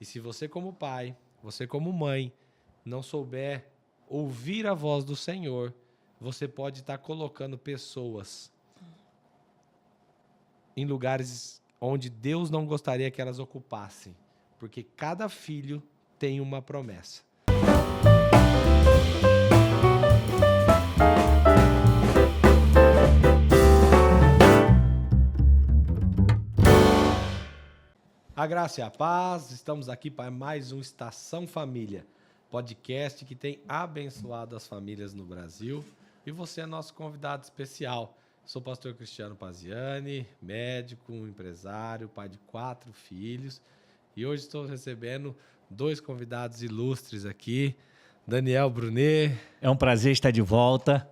se você como pai, você como mãe, não souber ouvir a voz do Senhor, você pode estar colocando pessoas em lugares onde Deus não gostaria que elas ocupassem, porque cada filho tem uma promessa. A graça e a paz, estamos aqui para mais um Estação Família, podcast que tem abençoado as famílias no Brasil, e você é nosso convidado especial. Sou o pastor Cristiano Paziani, médico, empresário, pai de 4 filhos, e hoje estou recebendo 2 convidados ilustres aqui, Daniel Brunet. É um prazer estar de volta.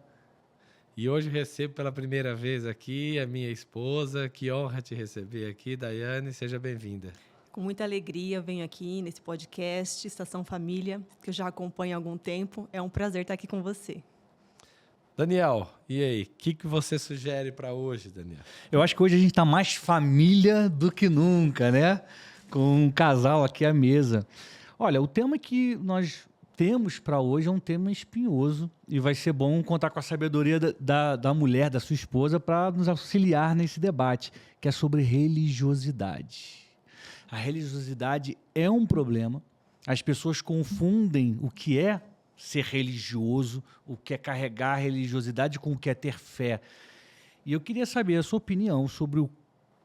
E hoje recebo pela primeira vez aqui a minha esposa. Que honra te receber aqui, Daiane. Seja bem-vinda. Com muita alegria venho aqui nesse podcast, Estação Família, que eu já acompanho há algum tempo. É um prazer estar aqui com você. Daniel, e aí? O que você sugere para hoje, Daniel? Eu acho que hoje a gente está mais família do que nunca, né? Com um casal aqui à mesa. Olha, o tema que nós temos para hoje é um tema espinhoso e vai ser bom contar com a sabedoria da mulher, da sua esposa, para nos auxiliar nesse debate, que é sobre religiosidade. A religiosidade é um problema. As pessoas confundem o que é ser religioso, o que é carregar a religiosidade com o que é ter fé. E eu queria saber a sua opinião sobre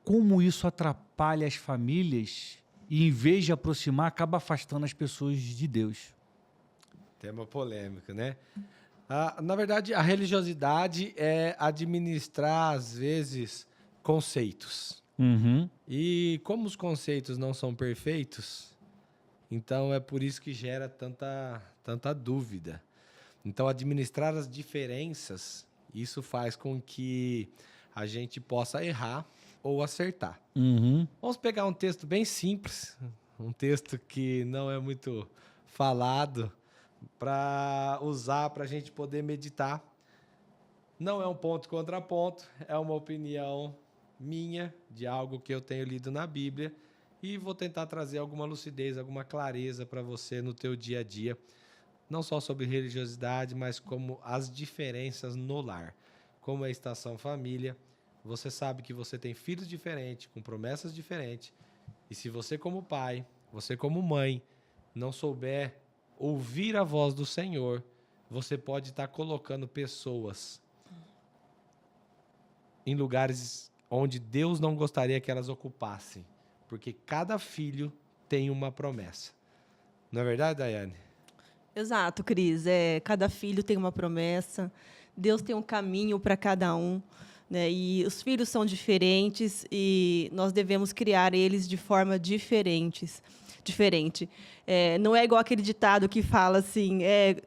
como isso atrapalha as famílias e, em vez de aproximar, acaba afastando as pessoas de Deus. Tema polêmico, né? Na verdade, a religiosidade é administrar, às vezes, conceitos. Uhum. E como os conceitos não são perfeitos, então é por isso que gera tanta dúvida. Então, administrar as diferenças, isso faz com que a gente possa errar ou acertar. Uhum. Vamos pegar um texto bem simples, um texto que não é muito falado, para usar para a gente poder meditar. Não é um ponto contra ponto, é uma opinião minha de algo que eu tenho lido na Bíblia e vou tentar trazer alguma lucidez, alguma clareza para você no teu dia a dia, não só sobre religiosidade, mas como as diferenças no lar. Como é a Estação Família, você sabe que você tem filhos diferentes, com promessas diferentes, e se você como pai, você como mãe, não souber ouvir a voz do Senhor, você pode estar colocando pessoas em lugares onde Deus não gostaria que elas ocupassem, porque cada filho tem uma promessa. Não é verdade, Daiane? Exato, Cris. Cada filho tem uma promessa, Deus tem um caminho para cada um, né? E os filhos são diferentes e nós devemos criar eles de forma diferente. Não é igual aquele ditado que fala assim,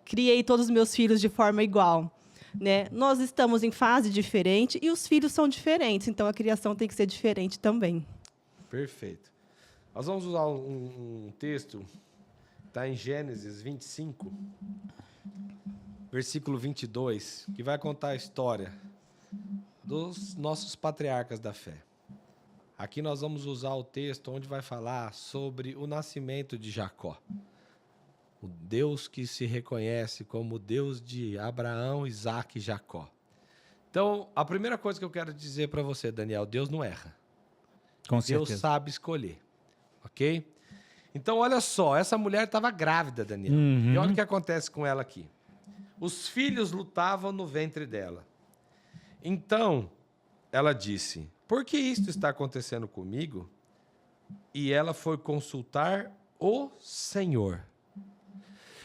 criei todos os meus filhos de forma igual. Né? Nós estamos em fase diferente e os filhos são diferentes, então a criação tem que ser diferente também. Perfeito. Nós vamos usar um texto, está em Gênesis 25, versículo 22, que vai contar a história dos nossos patriarcas da fé. Aqui nós vamos usar o texto onde vai falar sobre o nascimento de Jacó. O Deus que se reconhece como o Deus de Abraão, Isaac e Jacó. Então, a primeira coisa que eu quero dizer para você, Daniel, Deus não erra. Com Deus certeza. sabe escolher, ok? Então, olha só, essa mulher estava grávida, Daniel. Uhum. E olha o que acontece com ela aqui. Os filhos lutavam no ventre dela. Então, ela disse, por que isto está acontecendo comigo? E ela foi consultar o Senhor.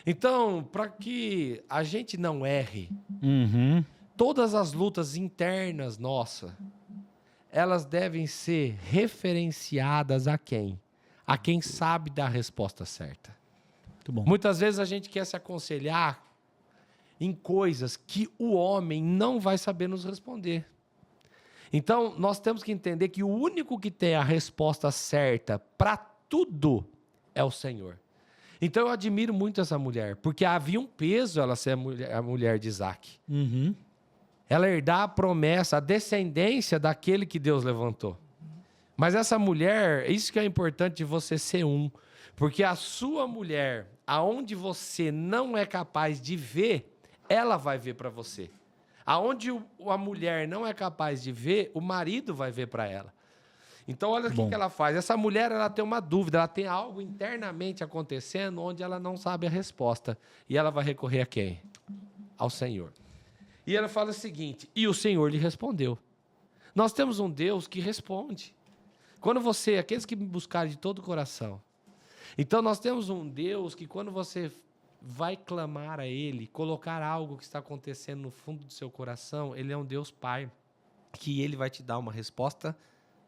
Então, para que a gente não erre, Uhum. todas as lutas internas nossas, elas devem ser referenciadas a quem? A quem sabe dar a resposta certa. Muito bom. Muitas vezes a gente quer se aconselhar em coisas que o homem não vai saber nos responder. Então, nós temos que entender que o único que tem a resposta certa para tudo é o Senhor. Então, eu admiro muito essa mulher, porque havia um peso ela ser a mulher de Isaac. Uhum. Ela herdar a promessa, a descendência daquele que Deus levantou. Mas essa mulher, isso que é importante de você ser um. Porque a sua mulher, aonde você não é capaz de ver, ela vai ver para você. Aonde a mulher não é capaz de ver, o marido vai ver para ela. Então, olha o que ela faz. Essa mulher, ela tem uma dúvida, ela tem algo internamente acontecendo onde ela não sabe a resposta. E ela vai recorrer a quem? Ao Senhor. E ela fala o seguinte, e o Senhor lhe respondeu. Nós temos um Deus que responde. Quando você, aqueles que me buscarem de todo o coração. Então, nós temos um Deus que quando você vai clamar a Ele, colocar algo que está acontecendo no fundo do seu coração, Ele é um Deus Pai, que Ele vai te dar uma resposta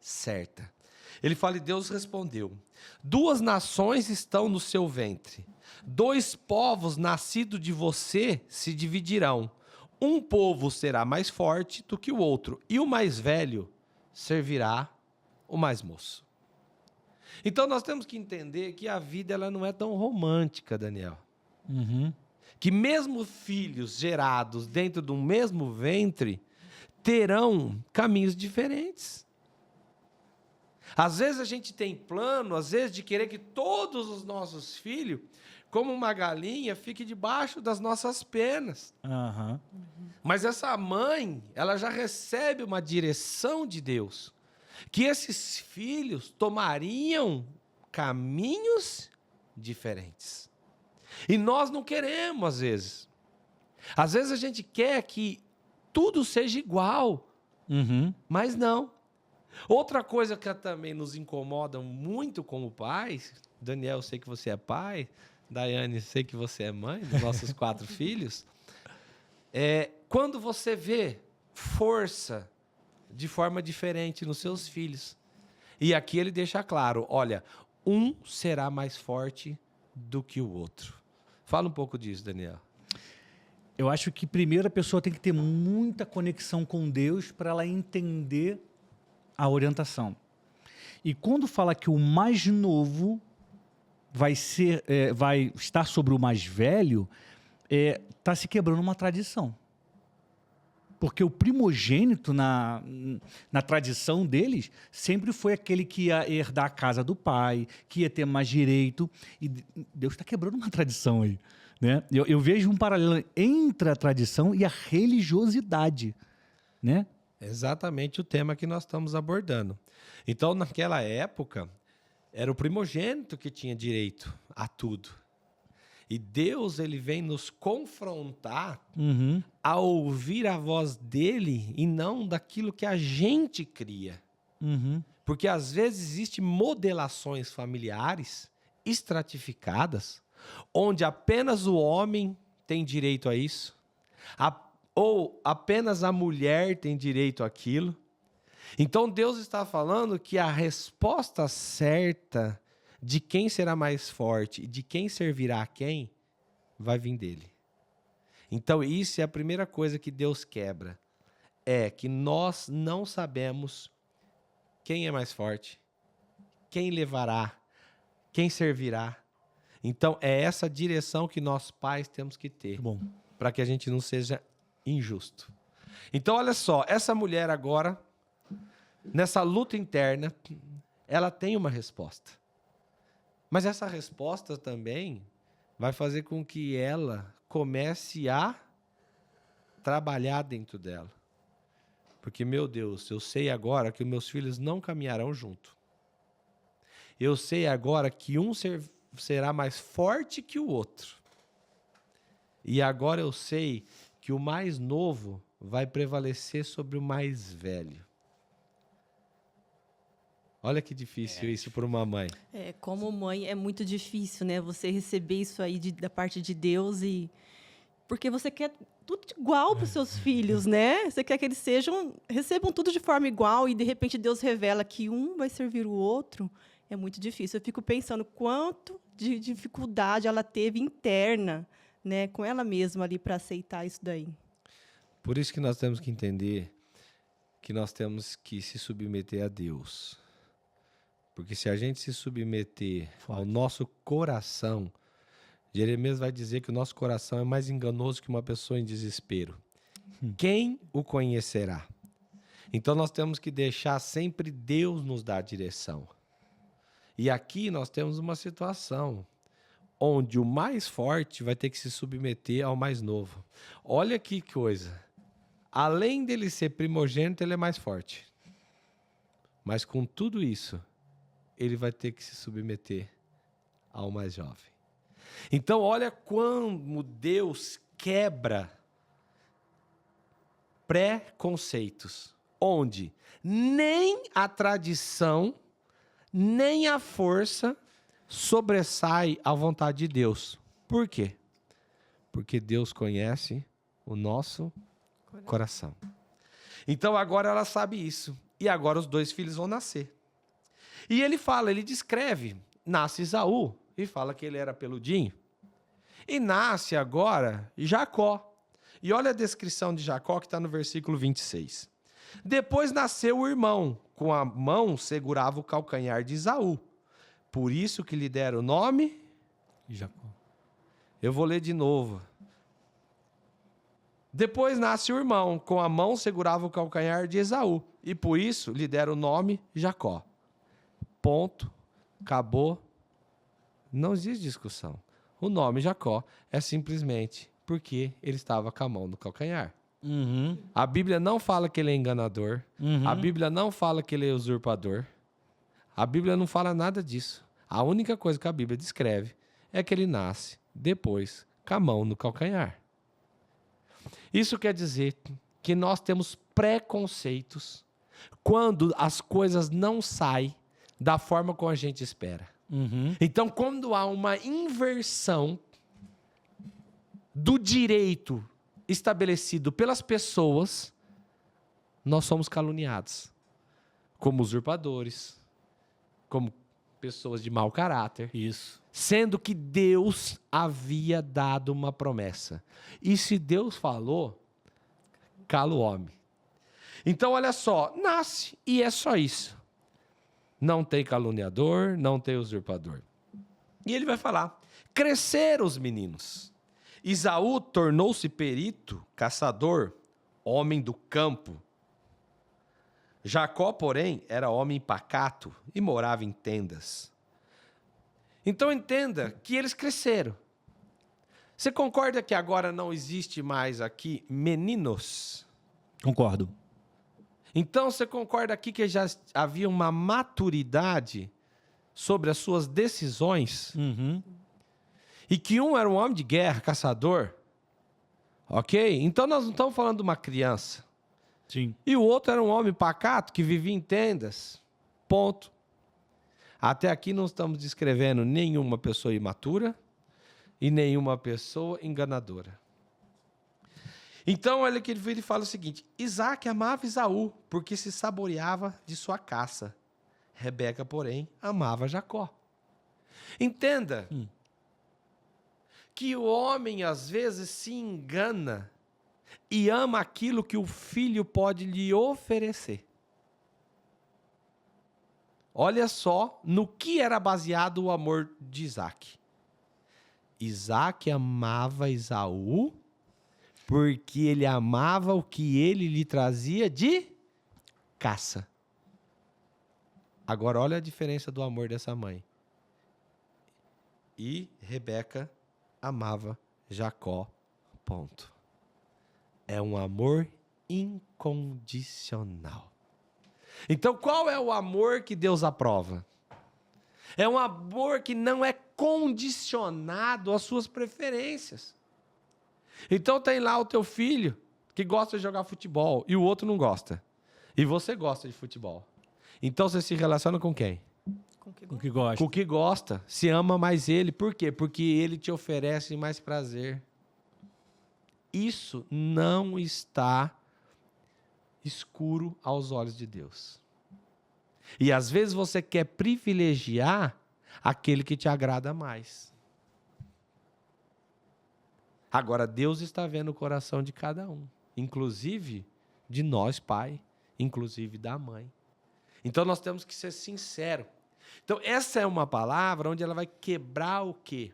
certa. Ele fala, e Deus respondeu, 2 nações estão no seu ventre, 2 povos nascidos de você se dividirão. Um povo será mais forte do que o outro, e o mais velho servirá o mais moço. Então nós temos que entender que a vida ela não é tão romântica, Daniel. Que mesmo filhos gerados dentro do mesmo ventre terão caminhos diferentes. Às vezes a gente tem plano, às vezes, de querer que todos os nossos filhos, como uma galinha, fiquem debaixo das nossas penas. Mas essa mãe, ela já recebe uma direção de Deus, que esses filhos tomariam caminhos diferentes. E nós não queremos, às vezes. Às vezes a gente quer que tudo seja igual, mas não. Outra coisa que também nos incomoda muito como pais, Daniel, eu sei que você é pai, Daiane, eu sei que você é mãe dos nossos 4 filhos, é quando você vê força de forma diferente nos seus filhos. E aqui ele deixa claro, olha, um será mais forte do que o outro. Fala um pouco disso, Daniel. Eu acho que primeiro a pessoa tem que ter muita conexão com Deus para ela entender a orientação. E quando fala que o mais novo vai estar sobre o mais velho, está se quebrando uma tradição. Porque o primogênito na tradição deles sempre foi aquele que ia herdar a casa do pai, que ia ter mais direito. E Deus está quebrando uma tradição aí. Né? Eu vejo um paralelo entre a tradição e a religiosidade. Né? Exatamente o tema que nós estamos abordando. Então, naquela época, era o primogênito que tinha direito a tudo. E Deus, ele vem nos confrontar a ouvir a voz dele e não daquilo que a gente cria. Porque, às vezes, existem modelações familiares estratificadas, onde apenas o homem tem direito a isso, ou apenas a mulher tem direito àquilo. Então, Deus está falando que a resposta certa de quem será mais forte e de quem servirá a quem, vai vir dele. Então, isso é a primeira coisa que Deus quebra. É que nós não sabemos quem é mais forte, quem levará, quem servirá. Então, é essa direção que nós pais temos que ter, para que a gente não seja injusto. Então, olha só, essa mulher agora, nessa luta interna, ela tem uma resposta. Mas essa resposta também vai fazer com que ela comece a trabalhar dentro dela. Porque, meu Deus, eu sei agora que os meus filhos não caminharão junto. Eu sei agora que um será mais forte que o outro. E agora eu sei que o mais novo vai prevalecer sobre o mais velho. Olha que difícil isso para uma mãe. Como mãe é muito difícil, né? Você receber isso aí da parte de Deus porque você quer tudo igual para os seus filhos, né? Você quer que eles recebam tudo de forma igual e de repente Deus revela que um vai servir o outro. É muito difícil. Eu fico pensando quanto de dificuldade ela teve interna, né, com ela mesma ali para aceitar isso daí. Por isso que nós temos que entender que nós temos que se submeter a Deus. Porque se a gente se submeter ao nosso coração, Jeremias vai dizer que o nosso coração é mais enganoso que uma pessoa em desespero. Quem o conhecerá? Então nós temos que deixar sempre Deus nos dar direção. E aqui nós temos uma situação onde o mais forte vai ter que se submeter ao mais novo. Olha que coisa. Além dele ser primogênito, ele é mais forte. Mas com tudo isso, ele vai ter que se submeter ao mais jovem. Então, olha como Deus quebra preconceitos, onde nem a tradição, nem a força sobressai a vontade de Deus. Por quê? Porque Deus conhece o nosso coração. Então agora ela sabe isso. E agora os 2 filhos vão nascer. E ele descreve, nasce Esaú, e fala que ele era peludinho. E nasce agora Jacó. E olha a descrição de Jacó que está no versículo 26. Depois nasceu o irmão, com a mão segurava o calcanhar de Esaú. Por isso que lhe deram o nome Jacó. Eu vou ler de novo. Depois nasce o irmão, com a mão segurava o calcanhar de Esaú. E por isso lhe deram o nome Jacó. Ponto. Acabou. Não existe discussão. O nome Jacó é simplesmente porque ele estava com a mão no calcanhar. Uhum. A Bíblia não fala que ele é enganador. Uhum. A Bíblia não fala que ele é usurpador. A Bíblia não fala nada disso. A única coisa que a Bíblia descreve é que ele nasce depois com a mão no calcanhar. Isso quer dizer que nós temos preconceitos quando as coisas não saem da forma como a gente espera. Uhum. Então, quando há uma inversão do direito estabelecido pelas pessoas, nós somos caluniados como usurpadores, como pessoas de mau caráter. Isso. Sendo que Deus havia dado uma promessa. E se Deus falou, cala o homem. Então, olha só, nasce e é só isso. Não tem caluniador, não tem usurpador. E ele vai falar, cresceram os meninos. Esaú tornou-se perito, caçador, homem do campo. Jacó, porém, era homem pacato e morava em tendas. Então entenda que eles cresceram. Você concorda que agora não existe mais aqui meninos? Concordo. Então você concorda aqui que já havia uma maturidade sobre as suas decisões? Uhum. E que um era um homem de guerra, caçador? Ok? Então nós não estamos falando de uma criança. Sim. E o outro era um homem pacato que vivia em tendas. Ponto. Até aqui não estamos descrevendo nenhuma pessoa imatura e nenhuma pessoa enganadora. Então, olha que ele fala o seguinte: Isaac amava Esaú, porque se saboreava de sua caça. Rebeca, porém, amava Jacó. Entenda que o homem, às vezes, se engana e ama aquilo que o filho pode lhe oferecer. Olha só no que era baseado o amor de Isaac. Isaac amava Esaú porque ele amava o que ele lhe trazia de caça. Agora olha a diferença do amor dessa mãe. E Rebeca amava Jacó. Ponto. É um amor incondicional. Então, qual é o amor que Deus aprova? É um amor que não é condicionado às suas preferências. Então, tem lá o teu filho que gosta de jogar futebol e o outro não gosta. E você gosta de futebol. Então, você se relaciona com quem? Com o que gosta. Com o que gosta. Se ama mais ele. Por quê? Porque ele te oferece mais prazer. Isso não está escuro aos olhos de Deus. E às vezes você quer privilegiar aquele que te agrada mais. Agora, Deus está vendo o coração de cada um, inclusive de nós, pai, inclusive da mãe. Então nós temos que ser sinceros. Então essa é uma palavra onde ela vai quebrar o quê?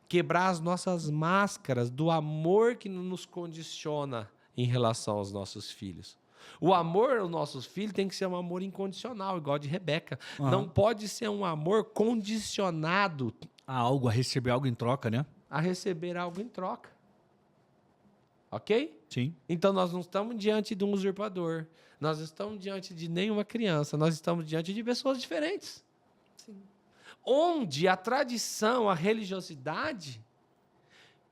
Quebrar as nossas máscaras do amor que nos condiciona em relação aos nossos filhos. O amor aos nossos filhos tem que ser um amor incondicional, igual de Rebeca. Não pode ser um amor condicionado Há algo, a receber algo em troca, né? a receber algo em troca. Ok? Sim. Então nós não estamos diante de um usurpador. Nós não estamos diante de nenhuma criança. Nós estamos diante de pessoas diferentes. Sim. Onde a tradição, a religiosidade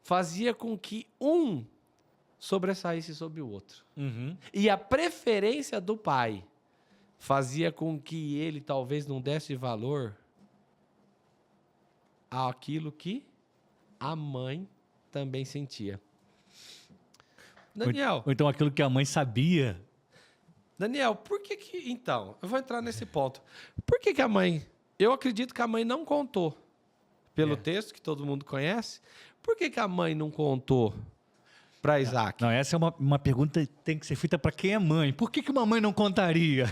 fazia com que um sobressaísse sobre o outro. E a preferência do pai fazia com que ele talvez não desse valor àquilo que a mãe também sentia. Daniel, Ou então aquilo que a mãe sabia. por que que... Então, eu vou entrar nesse ponto. Por que que a mãe... Eu acredito que a mãe não contou, pelo texto que todo mundo conhece. Por que que a mãe não contou para Isaac? Não, essa é uma pergunta que tem que ser feita para quem é mãe. Por que uma mãe não contaria?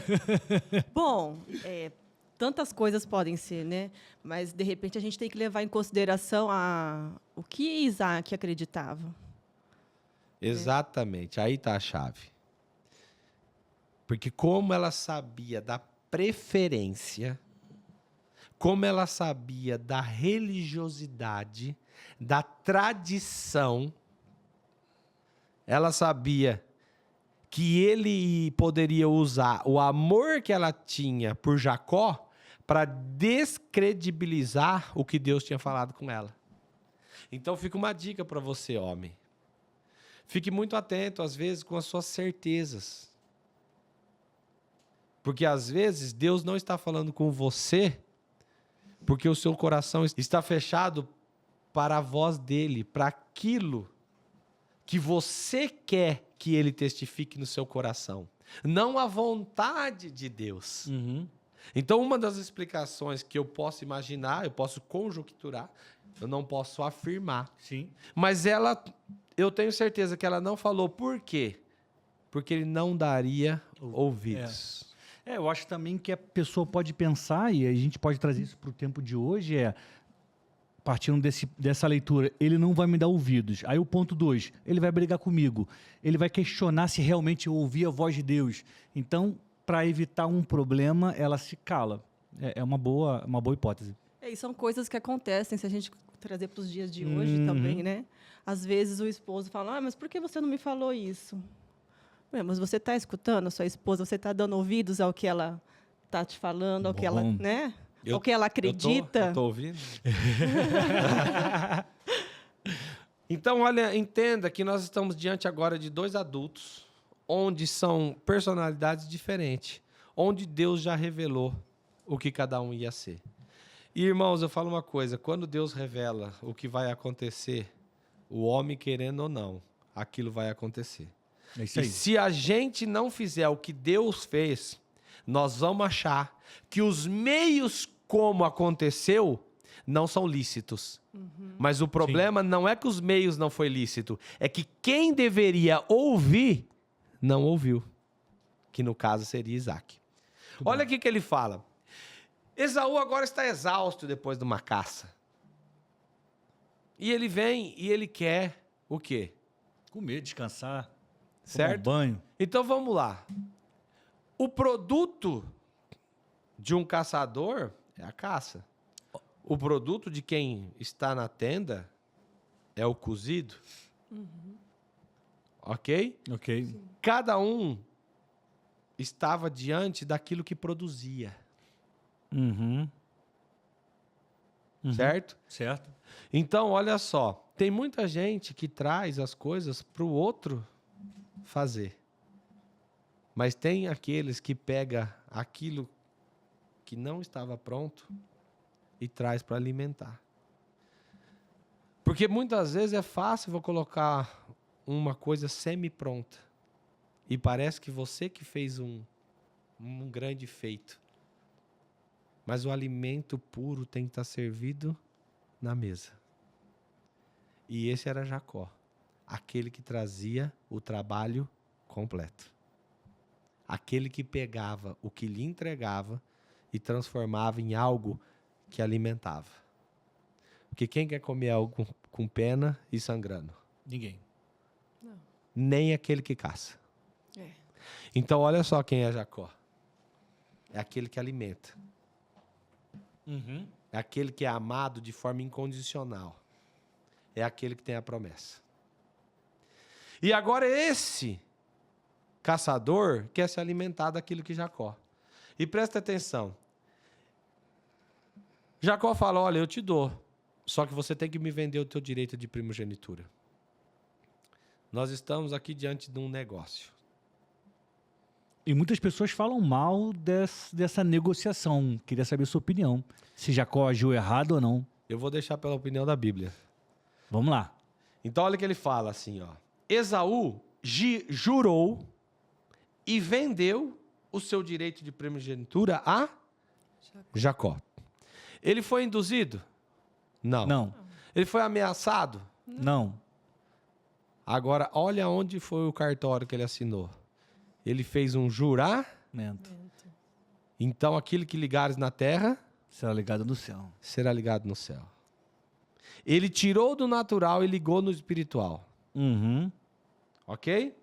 Bom, tantas coisas podem ser, né? Mas, de repente, a gente tem que levar em consideração o que Isaac acreditava. Exatamente, aí está a chave. Porque como ela sabia da preferência, como ela sabia da religiosidade, da tradição, ela sabia que ele poderia usar o amor que ela tinha por Jacó para descredibilizar o que Deus tinha falado com ela. Então fica uma dica para você, homem. Fique muito atento, às vezes, com as suas certezas. Porque, às vezes, Deus não está falando com você porque o seu coração está fechado para a voz dele, para aquilo que você quer que ele testifique no seu coração. Não a vontade de Deus. Então, uma das explicações que eu posso imaginar, eu posso conjecturar, eu não posso afirmar. Sim. Mas eu tenho certeza que ela não falou por quê? Porque ele não daria ouvidos. Eu acho também que a pessoa pode pensar, e a gente pode trazer isso para o tempo de hoje, partindo dessa leitura, ele não vai me dar ouvidos. Aí o ponto 2, ele vai brigar comigo. Ele vai questionar se realmente eu ouvi a voz de Deus. Então, para evitar um problema, ela se cala. É uma boa hipótese. E são coisas que acontecem, se a gente trazer para os dias de hoje também, né? Às vezes o esposo fala, mas por que você não me falou isso? Mas você está escutando a sua esposa, você está dando ouvidos ao que ela está te falando, ao que ela, né? Ao que ela acredita. Eu tô ouvindo. Então, olha, entenda que nós estamos diante agora de 2 adultos, onde são personalidades diferentes, onde Deus já revelou o que cada um ia ser. E, irmãos, eu falo uma coisa, quando Deus revela o que vai acontecer, o homem querendo ou não, aquilo vai acontecer. É isso aí. E se a gente não fizer o que Deus fez, nós vamos achar que os meios como aconteceu não são lícitos. Mas o problema não é que os meios não foi lícito, é que quem deveria ouvir não ouviu, que no caso seria Isaac. Olha aqui que ele fala. Esaú agora está exausto depois de uma caça. E ele vem e ele quer o quê? Comer, descansar, Certo? tomar um banho. Então vamos lá. O produto de um caçador é a caça. O produto de quem está na tenda é o cozido. Ok? Ok. Cada um estava diante daquilo que produzia. Certo? Certo. Então, olha só. Tem muita gente que traz as coisas para o outro fazer. Mas tem aqueles que pega aquilo que não estava pronto e traz para alimentar. Porque muitas vezes é fácil vou colocar uma coisa semi-pronta. E parece que você que fez um grande feito. Mas o alimento puro tem que estar servido na mesa. E esse era Jacó. Aquele que trazia o trabalho completo. Aquele que pegava o que lhe entregava e transformava em algo que alimentava. Porque quem quer comer algo com pena e sangrando? Ninguém. Nem aquele que caça. Então, olha só quem é Jacó. É aquele que alimenta. É aquele que é amado de forma incondicional. É aquele que tem a promessa. E agora esse caçador quer se alimentar daquilo que Jacó. E presta atenção. Jacó fala, olha, eu te dou, só que você tem que me vender o teu direito de primogenitura. Nós estamos aqui diante de um negócio. E muitas pessoas falam mal dessa negociação. Queria saber a sua opinião. Se Jacó agiu errado ou não. Eu vou deixar pela opinião da Bíblia. Vamos lá. Então olha o que ele fala assim, ó. Esaú jurou e vendeu o seu direito de primogenitura a Jacó. Ele foi induzido? Não. Não. Ele foi ameaçado? Não. Agora, olha onde foi o cartório que ele assinou. Ele fez um juramento. Então, aquilo que ligares na terra Será ligado no céu. será ligado no céu. Ele tirou do natural e ligou no espiritual. Ok?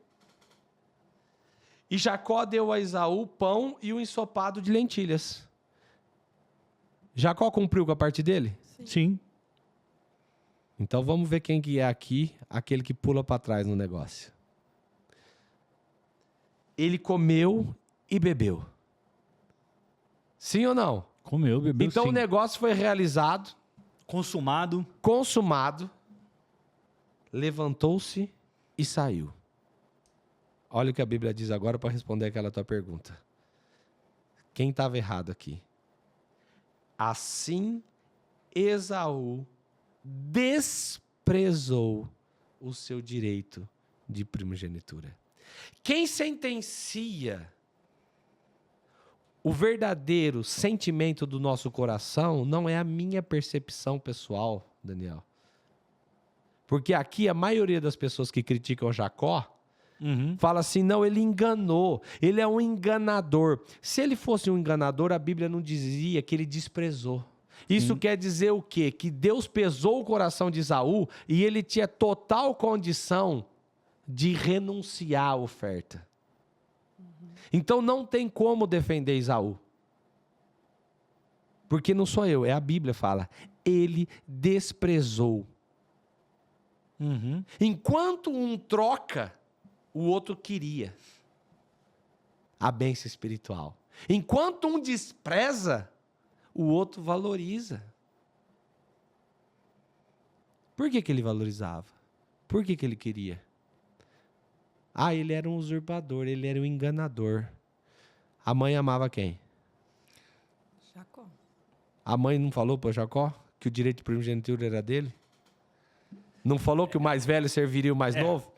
E Jacó deu a Esaú pão e um ensopado de lentilhas. Jacó cumpriu com a parte dele? Sim. Então vamos ver quem que é aqui, aquele que pula para trás no negócio. Ele comeu e bebeu. Sim ou não? Comeu, bebeu, Então sim. o negócio foi realizado, Consumado. consumado, levantou-se e saiu. Olha o que a Bíblia diz agora para responder aquela tua pergunta. Quem estava errado aqui? Assim, Esaú desprezou o seu direito de primogenitura. Quem sentencia o verdadeiro sentimento do nosso coração não é a minha percepção pessoal, Daniel. Porque aqui a maioria das pessoas que criticam Jacó fala assim, não, ele enganou, ele é um enganador. Se ele fosse um enganador, a Bíblia não dizia que ele desprezou. Isso quer dizer o quê? Que Deus pesou o coração de Esaú e ele tinha total condição de renunciar à oferta. Então não tem como defender Esaú. Porque não sou eu, é a Bíblia que fala. Ele desprezou. Enquanto um troca, o outro queria a bênção espiritual. Enquanto um despreza, o outro valoriza. Por que ele valorizava? Por que ele queria? Ah, ele era um usurpador, ele era um enganador. A mãe amava quem? Jacó. A mãe não falou para Jacó que o direito de primogenitura era dele? Não falou que o mais velho serviria o mais novo?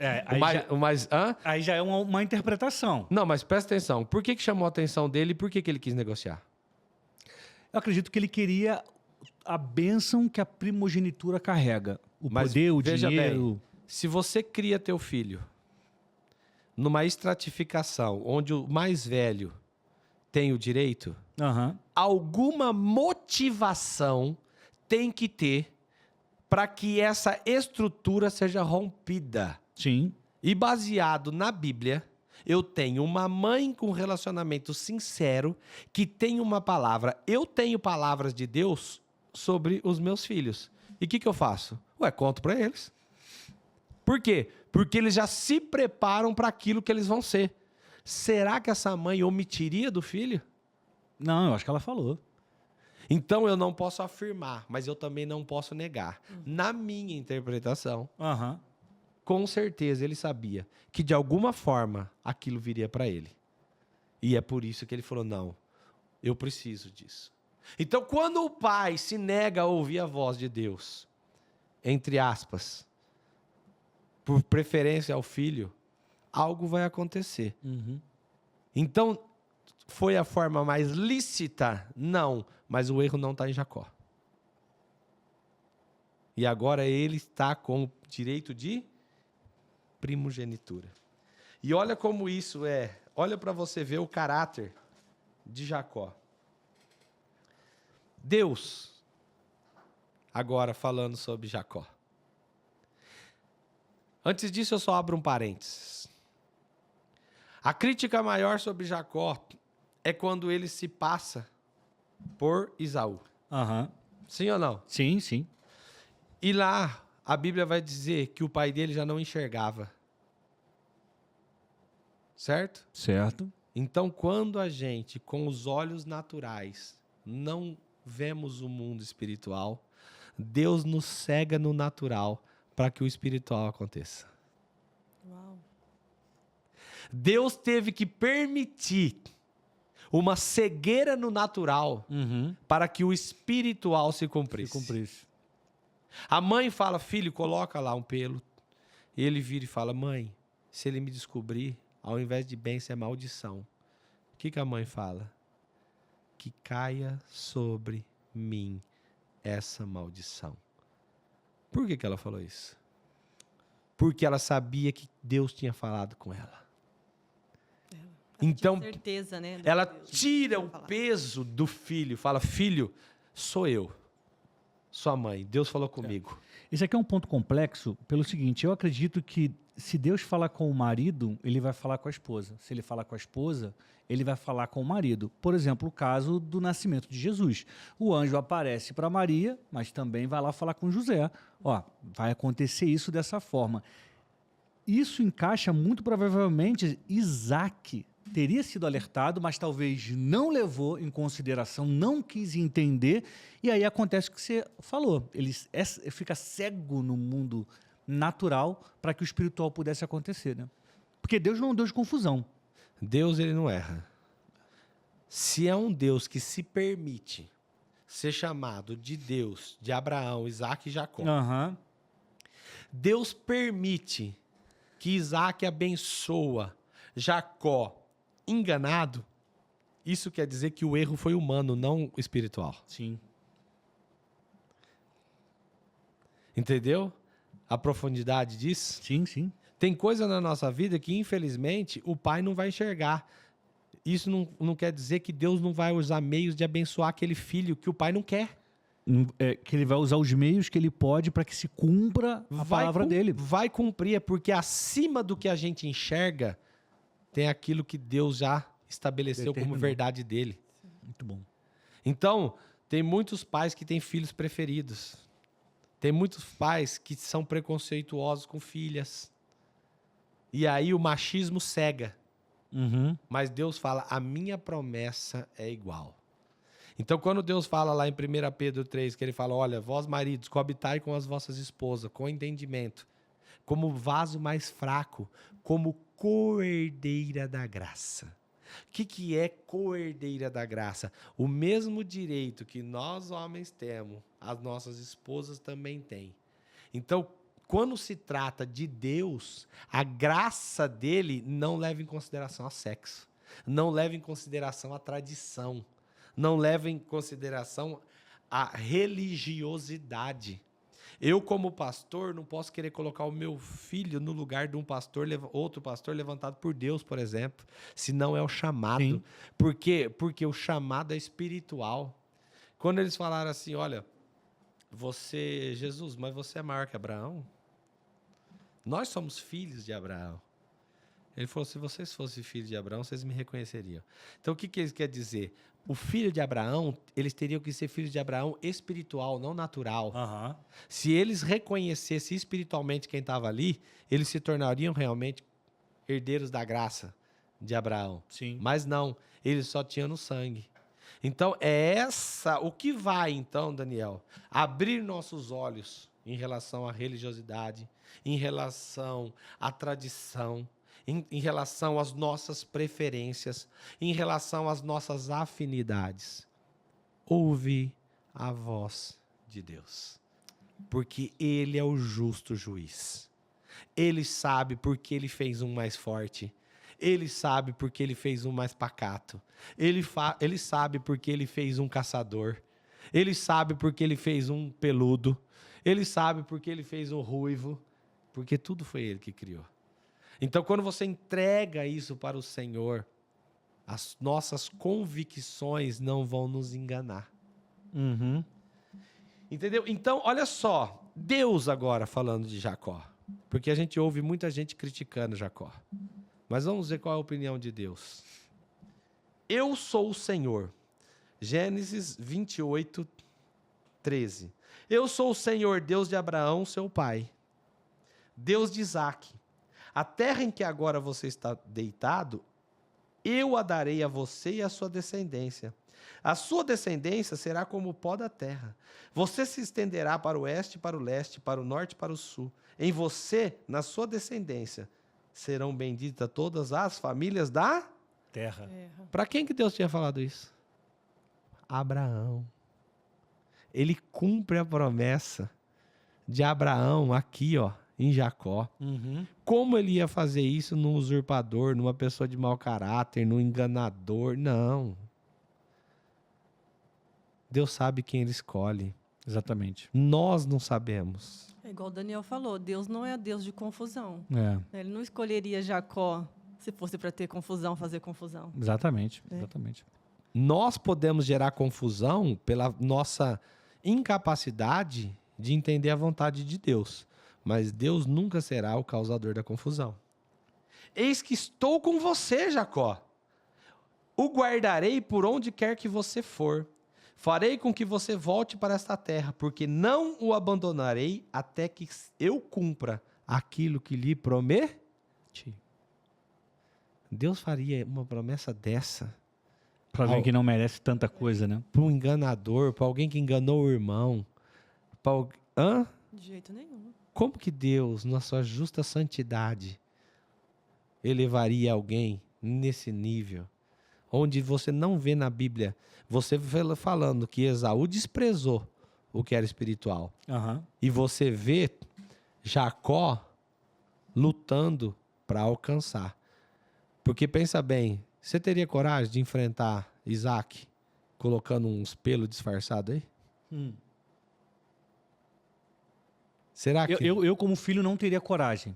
Aí já é uma interpretação. Não, mas presta atenção. Por que chamou a atenção dele e por que ele quis negociar? Eu acredito que ele queria a bênção que a primogenitura carrega. O Mas poder, o veja dinheiro. bem, se você cria teu filho numa estratificação onde o mais velho tem o direito, alguma motivação tem que ter para que essa estrutura seja rompida. Sim. E baseado na Bíblia, eu tenho uma mãe com relacionamento sincero que tem uma palavra. Eu tenho palavras de Deus sobre os meus filhos. E o que eu faço? Conto para eles. Por quê? Porque eles já se preparam para aquilo que eles vão ser. Será que essa mãe omitiria do filho? Não, eu acho que ela falou. Então eu não posso afirmar, mas eu também não posso negar. Na minha interpretação, com certeza ele sabia que de alguma forma aquilo viria para ele. E é por isso que ele falou, não, eu preciso disso. Então quando o pai se nega a ouvir a voz de Deus, entre aspas, por preferência ao filho, algo vai acontecer. Então, foi a forma mais lícita? Não, mas o erro não está em Jacó. E agora ele está com o direito de primogenitura. E olha como isso é. Olha para você ver o caráter de Jacó. Deus, agora falando sobre Jacó. Antes disso, eu só abro um parênteses. A crítica maior sobre Jacó é quando ele se passa por Esaú. Aham. Sim ou não? Sim, sim. E lá a Bíblia vai dizer que o pai dele já não enxergava. Certo? Certo. Então, quando a gente, com os olhos naturais, não vemos o mundo espiritual, Deus nos cega no natural para que o espiritual aconteça. Uau. Deus teve que permitir uma cegueira no natural para que o espiritual se cumprisse. Se cumprisse. A mãe fala, filho, coloca lá um pelo. Ele vira e fala, mãe, se ele me descobrir, ao invés de bênção é maldição. O que a mãe fala? Que caia sobre mim essa maldição. Por que ela falou isso? Porque ela sabia que Deus tinha falado com ela. Então, tinha certeza, né? ela Deus tira tinha o falado. peso do filho. Fala, filho, sou eu. Sua mãe. Deus falou comigo. Esse aqui é um ponto complexo pelo seguinte, eu acredito que se Deus falar com o marido, ele vai falar com a esposa. Se ele falar com a esposa, ele vai falar com o marido. Por exemplo, o caso do nascimento de Jesus. O anjo aparece para Maria, mas também vai lá falar com José. Ó, vai acontecer isso dessa forma. Isso encaixa muito provavelmente Isaac teria sido alertado, mas talvez não levou em consideração, não quis entender, e aí acontece o que você falou. Ele fica cego no mundo natural para que o espiritual pudesse acontecer, né? Porque Deus não é um Deus de confusão. Deus, ele não erra. Se é um Deus que se permite ser chamado de Deus de Abraão, Isaac e Jacó, Aham. Deus permite que Isaac abençoa Jacó enganado, isso quer dizer que o erro foi humano, não espiritual. Sim. Entendeu? A profundidade disso? Sim, sim. Tem coisa na nossa vida que, infelizmente, o pai não vai enxergar. Isso não quer dizer que Deus não vai usar meios de abençoar aquele filho que o pai não quer. Que ele vai usar os meios que ele pode para que se cumpra a palavra dele. Vai cumprir, é porque acima do que a gente enxerga, tem aquilo que Deus já estabeleceu como verdade dele. Muito bom. Então, tem muitos pais que têm filhos preferidos. Tem muitos pais que são preconceituosos com filhas. E aí o machismo cega. Mas Deus fala, a minha promessa é igual. Então, quando Deus fala lá em 1 Pedro 3, que ele fala, olha, vós maridos, coabitai com as vossas esposas, com entendimento, como vaso mais fraco, como coerdeira da graça. O que é coerdeira da graça? O mesmo direito que nós homens temos, as nossas esposas também têm. Então, quando se trata de Deus, a graça dele não leva em consideração a sexo, não leva em consideração a tradição, não leva em consideração a religiosidade. Eu, como pastor, não posso querer colocar o meu filho no lugar de um pastor, outro pastor levantado por Deus, por exemplo, se não é o chamado. Sim. Por quê? Porque o chamado é espiritual. Quando eles falaram assim, olha, você, Jesus, mas você é maior que Abraão? Nós somos filhos de Abraão. Ele falou, se vocês fossem filhos de Abraão, vocês me reconheceriam. Então, o que ele quer dizer? O filho de Abraão, eles teriam que ser filhos de Abraão espiritual, não natural. Se eles reconhecessem espiritualmente quem estava ali, eles se tornariam realmente herdeiros da graça de Abraão. Sim. Mas não, eles só tinham no sangue. Então, o que vai, então, Daniel, abrir nossos olhos em relação à religiosidade, em relação à tradição, em relação às nossas preferências, em relação às nossas afinidades. Ouve a voz de Deus, porque Ele é o justo juiz. Ele sabe porque Ele fez um mais forte. Ele sabe porque Ele fez um mais pacato. Ele sabe porque Ele fez um caçador. Ele sabe porque Ele fez um peludo. Ele sabe porque Ele fez um ruivo. Porque tudo foi Ele que criou. Então, quando você entrega isso para o Senhor, as nossas convicções não vão nos enganar. Entendeu? Então, olha só, Deus agora falando de Jacó. Porque a gente ouve muita gente criticando Jacó. Mas vamos ver qual é a opinião de Deus. Eu sou o Senhor. Gênesis 28, 13. Eu sou o Senhor, Deus de Abraão, seu pai. Deus de Isaque. A terra em que agora você está deitado, eu a darei a você e a sua descendência. A sua descendência será como o pó da terra. Você se estenderá para o oeste, para o leste, para o norte e para o sul. Em você, na sua descendência, serão benditas todas as famílias da Terra. Para quem que Deus tinha falado isso? Abraão. Ele cumpre a promessa de Abraão aqui, ó, em Jacó. Como ele ia fazer isso num usurpador, numa pessoa de mau caráter, num enganador? Não. Deus sabe quem ele escolhe. Exatamente. Nós não sabemos. É igual o Daniel falou, Deus não é Deus de confusão. É, Ele não escolheria Jacó se fosse para ter confusão, fazer confusão. exatamente. É. Exatamente. Nós podemos gerar confusão pela nossa incapacidade de entender a vontade de Deus. Mas Deus nunca será o causador da confusão. Eis que estou com você, Jacó. O guardarei por onde quer que você for. Farei com que você volte para esta terra, porque não o abandonarei até que eu cumpra aquilo que lhe prometi. Deus faria uma promessa dessa Para alguém que não merece tanta coisa, né? para um enganador, para alguém que enganou o irmão. Hã? De jeito nenhum. Como que Deus, na sua justa santidade, elevaria alguém nesse nível? Onde você não vê na Bíblia, você falando que Esaú desprezou o que era espiritual. E você vê Jacó lutando para alcançar. Porque pensa bem, você teria coragem de enfrentar Isaac colocando uns pelos disfarçados aí? Será que... Eu, como filho, não teria coragem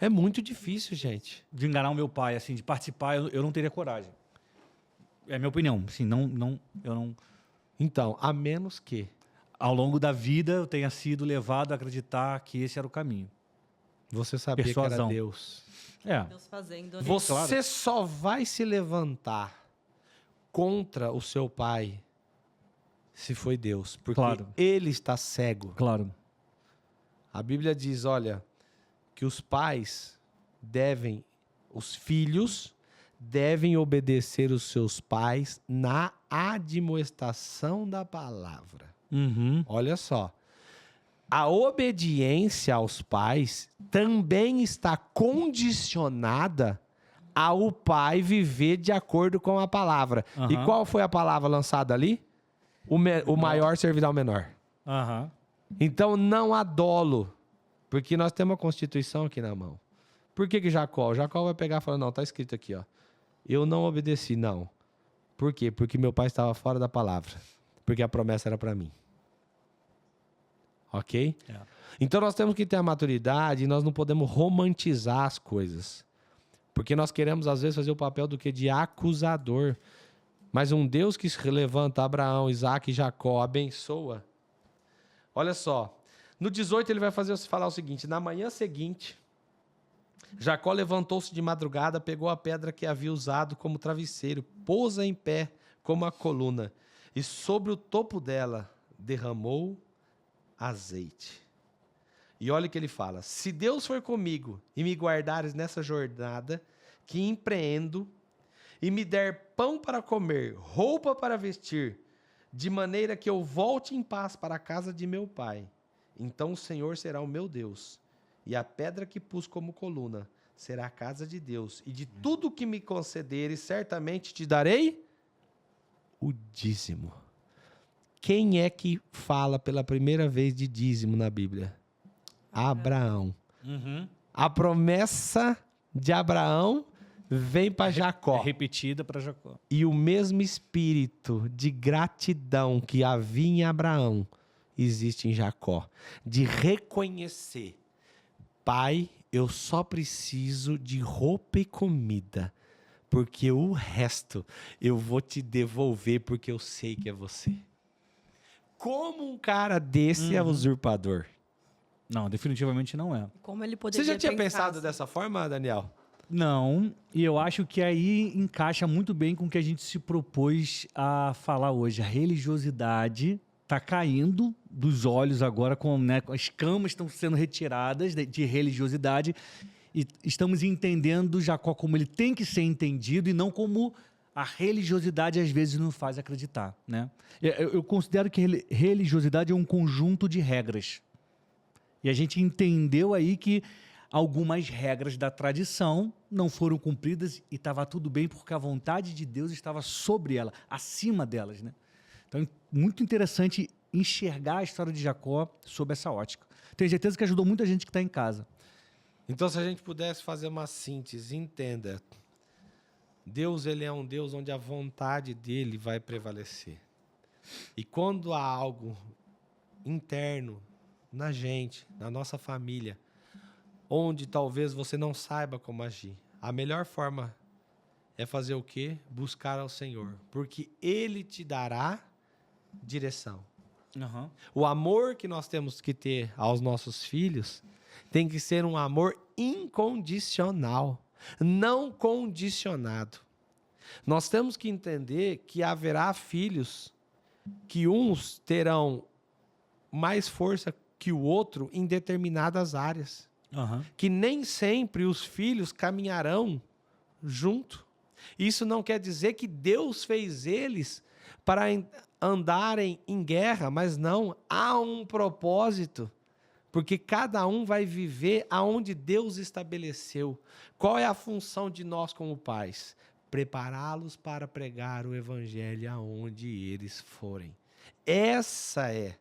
É muito difícil, gente. de enganar o meu pai, assim, de participar, eu não teria coragem. É a minha opinião. Assim, eu não... Então, a menos que Ao longo da vida, eu tenha sido levado a acreditar que esse era o caminho. você sabia que era Persuasão. Deus. É. Deus fazendo. Né? Você claro. só vai se levantar contra o seu pai se foi Deus. Porque Claro. ele está cego. Claro. A Bíblia diz, olha, que os pais devem, os filhos devem obedecer os seus pais na admoestação da palavra. Olha só. A obediência aos pais também está condicionada ao pai viver de acordo com a palavra. E qual foi a palavra lançada ali? O maior servirá ao menor. Então não há dolo, porque nós temos a Constituição aqui na mão. Por que Jacó? Jacó vai pegar e falar, não, está escrito aqui, ó. Eu não obedeci, não. Por quê? Porque meu pai estava fora da palavra. Porque a promessa era para mim. Ok? É. Então nós temos que ter a maturidade e nós não podemos romantizar as coisas. Porque nós queremos, às vezes, fazer o papel do que? De acusador. Mas um Deus que se levanta Abraão, Isaac e Jacó, abençoa. Olha só. No 18 ele vai falar o seguinte. Na manhã seguinte, Jacó levantou-se de madrugada, pegou a pedra que havia usado como travesseiro, pôs-a em pé como a coluna, e sobre o topo dela derramou azeite. E olha o que ele fala: se Deus for comigo e me guardares nessa jornada que empreendo, e me der pão para comer, roupa para vestir, de maneira que eu volte em paz para a casa de meu pai, então o Senhor será o meu Deus, e a pedra que pus como coluna será a casa de Deus, e de tudo que me concederes, certamente te darei o dízimo. Quem é que fala pela primeira vez de dízimo na Bíblia? Abraão. A promessa de Abraão vem para Jacó. É repetida para Jacó. E o mesmo espírito de gratidão que havia em Abraão existe em Jacó. De reconhecer: pai, eu só preciso de roupa e comida, porque o resto eu vou te devolver, porque eu sei que é você. Como um cara desse é usurpador? Não, definitivamente não é. Como ele poderia Você já tinha pensar pensado assim? dessa forma, Daniel? Não, e eu acho que aí encaixa muito bem com o que a gente se propôs a falar hoje. A religiosidade está caindo dos olhos agora, né, as escamas estão sendo retiradas de religiosidade e estamos entendendo Jacó como ele tem que ser entendido e não como a religiosidade às vezes nos faz acreditar, né? Eu considero que religiosidade é um conjunto de regras. E a gente entendeu aí que algumas regras da tradição não foram cumpridas e estava tudo bem porque a vontade de Deus estava sobre ela, acima delas, né? Então, muito interessante enxergar a história de Jacó sob essa ótica. Tenho certeza que ajudou muita gente que está em casa. Então, se a gente pudesse fazer uma síntese, entenda, Deus, ele é um Deus onde a vontade dele vai prevalecer. E quando há algo interno na gente, na nossa família, onde talvez você não saiba como agir, a melhor forma é fazer o quê? Buscar ao Senhor, porque Ele te dará direção. Uhum. O amor que nós temos que ter aos nossos filhos tem que ser um amor incondicional, não condicionado. Nós temos que entender que haverá filhos que uns terão mais força que o outro em determinadas áreas. Uhum. Que nem sempre os filhos caminharão junto. Isso não quer dizer que Deus fez eles para andarem em guerra, mas não, há um propósito, porque cada um vai viver aonde Deus estabeleceu. Qual é a função de nós como pais? Prepará-los para pregar o evangelho aonde eles forem. Essa é.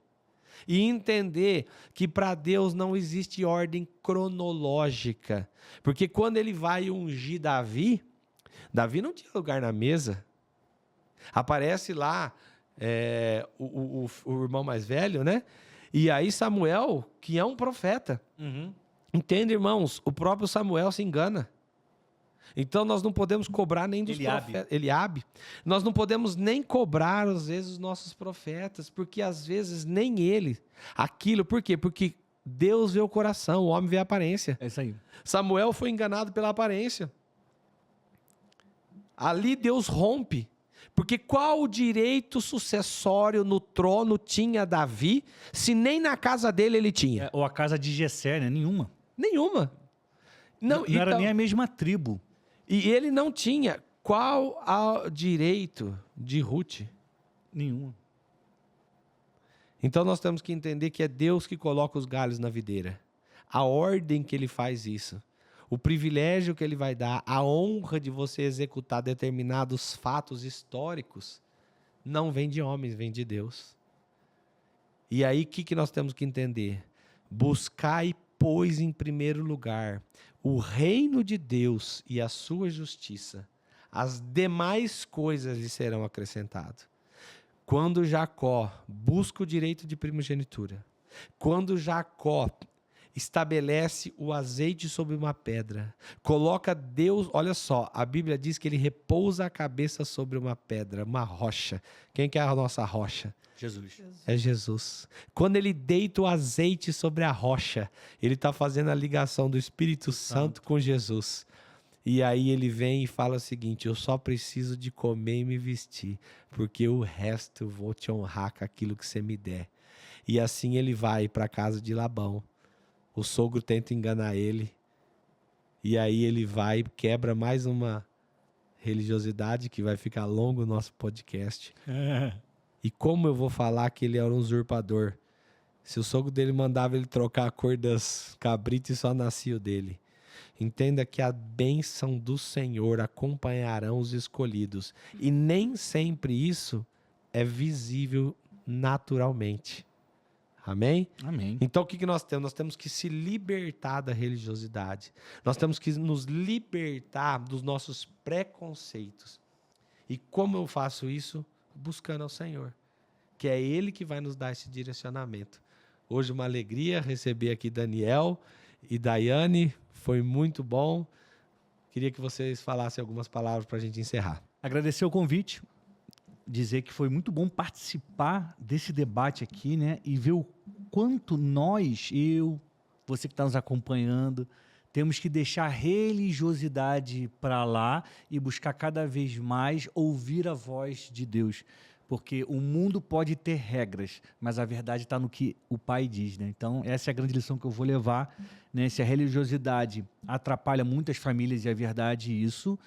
E entender que para Deus não existe ordem cronológica. Porque quando ele vai ungir Davi, Davi não tinha lugar na mesa. Aparece lá o irmão mais velho, né? E aí Samuel, que é um profeta. Uhum. Entende, irmãos? O próprio Samuel se engana. Então nós não podemos cobrar nem dos profetas. Eliabe. Nós não podemos nem cobrar, às vezes, os nossos profetas, porque às vezes nem ele. Aquilo, por quê? Porque Deus vê o coração, o homem vê a aparência. É isso aí. Samuel foi enganado pela aparência. Ali Deus rompe. Porque qual o direito sucessório no trono tinha Davi, se nem na casa dele ele tinha? Ou a casa de Jessé, né? Nenhuma. Nenhuma. Não então, era nem a mesma tribo. E ele não tinha. Qual o direito de Ruth? Nenhuma. Então nós temos que entender que é Deus que coloca os galhos na videira. A ordem que ele faz isso. O privilégio que ele vai dar, a honra de você executar determinados fatos históricos, não vem de homens, vem de Deus. E aí o que nós temos que entender? Buscai, pois, em primeiro lugar, o reino de Deus e a sua justiça. As demais coisas lhe serão acrescentadas. Quando Jacó busca o direito de primogenitura, quando Jacó estabelece o azeite sobre uma pedra, coloca Deus, olha só, a Bíblia diz que ele repousa a cabeça sobre uma pedra, uma rocha. Quem que é a nossa rocha? Jesus. É Jesus. Quando ele deita o azeite sobre a rocha, ele está fazendo a ligação do Espírito Santo com Jesus. E aí ele vem e fala o seguinte: eu só preciso de comer e me vestir, porque o resto eu vou te honrar com aquilo que você me der. E assim ele vai para a casa de Labão. O sogro tenta enganar ele. E aí ele vai e quebra mais uma religiosidade, que vai ficar longo o nosso podcast. E como eu vou falar que ele era um usurpador? Se o sogro dele mandava ele trocar a cor das cabritas e só nascia o dele. Entenda que a bênção do Senhor acompanharão os escolhidos. E nem sempre isso é visível naturalmente. Amém? Amém. Então o que nós temos? Nós temos que se libertar da religiosidade. Nós temos que nos libertar dos nossos preconceitos. E como eu faço isso? Buscando ao Senhor, que é Ele que vai nos dar esse direcionamento. Hoje uma alegria receber aqui Daniel e Daiane, foi muito bom. Queria que vocês falassem algumas palavras para a gente encerrar. Agradecer o convite, dizer que foi muito bom participar desse debate aqui, né? E ver o quanto nós, você que está nos acompanhando, Temos que deixar a religiosidade para lá e buscar cada vez mais ouvir a voz de Deus. Porque o mundo pode ter regras, mas a verdade está no que o Pai diz, né? Então, essa é a grande lição que eu vou levar, né? Se a religiosidade atrapalha muitas famílias e a verdade isso,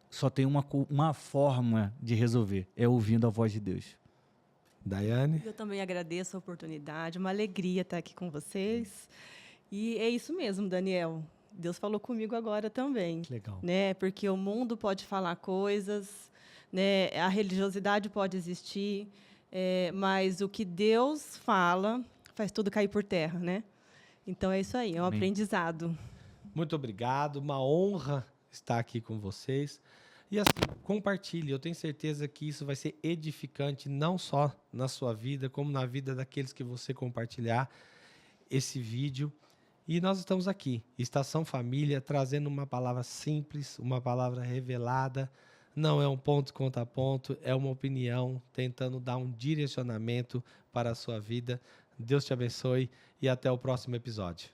só tem uma forma de resolver, é ouvindo a voz de Deus. Daiane? Eu também agradeço a oportunidade, uma alegria estar aqui com vocês. E é isso mesmo, Daniel. Deus falou comigo agora também. Que legal. Né? Porque o mundo pode falar coisas, né? A religiosidade pode existir, mas o que Deus fala faz tudo cair por terra, né? Então é isso aí, é um Amém. aprendizado. Muito obrigado, uma honra estar aqui com vocês. E assim, compartilhe, eu tenho certeza que isso vai ser edificante não só na sua vida, como na vida daqueles que você compartilhar esse vídeo. E nós estamos aqui, Estação Família, trazendo uma palavra simples, uma palavra revelada. Não é um ponto contra ponto, é uma opinião, tentando dar um direcionamento para a sua vida. Deus te abençoe e até o próximo episódio.